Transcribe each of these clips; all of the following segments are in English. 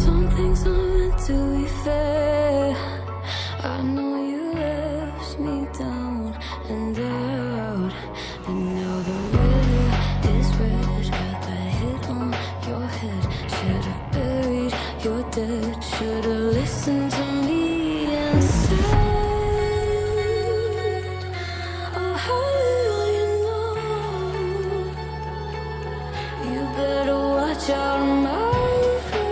Some things aren't meant to be fair. I know you left me down and out, and now the red is red. Got that hit on your head. Should've buried your dead. Should've listened to me and said, oh, how little you know. You better watch out, my friend.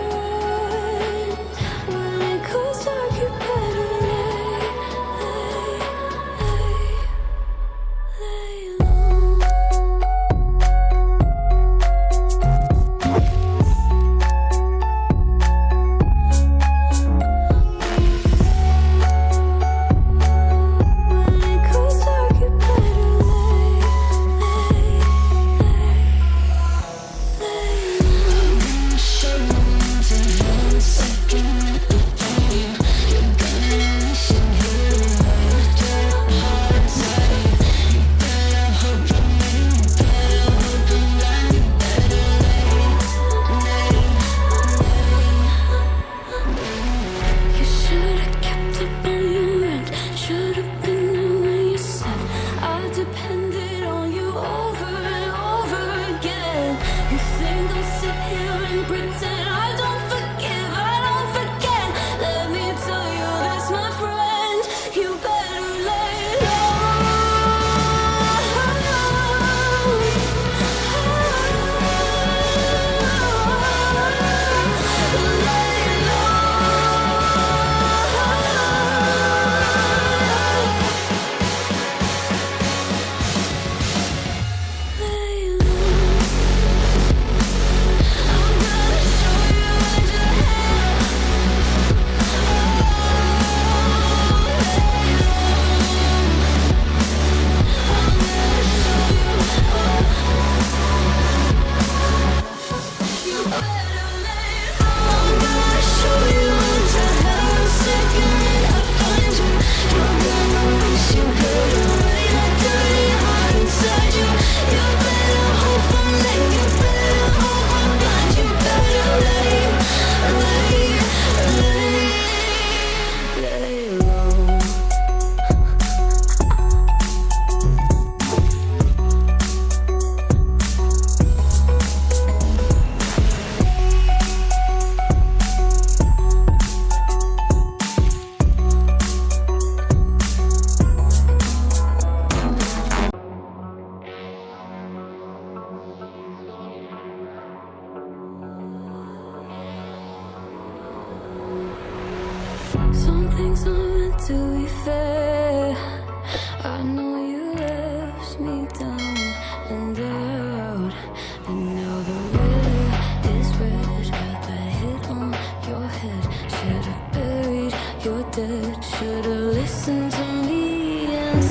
When it goes dark, you better lay low. When it goes dark, you better lay You should've kept up on your rent. Should've been there when you said I depended on you over and over again. You think I'll sit here and pretend I don't forgive, I don't forget? Let me tell you this, my friend. You better lay Some things aren't meant to be fair. I know you left me down and out, and now the red is red. Got that hit on your head. Should've buried your dead. Should've listened to me and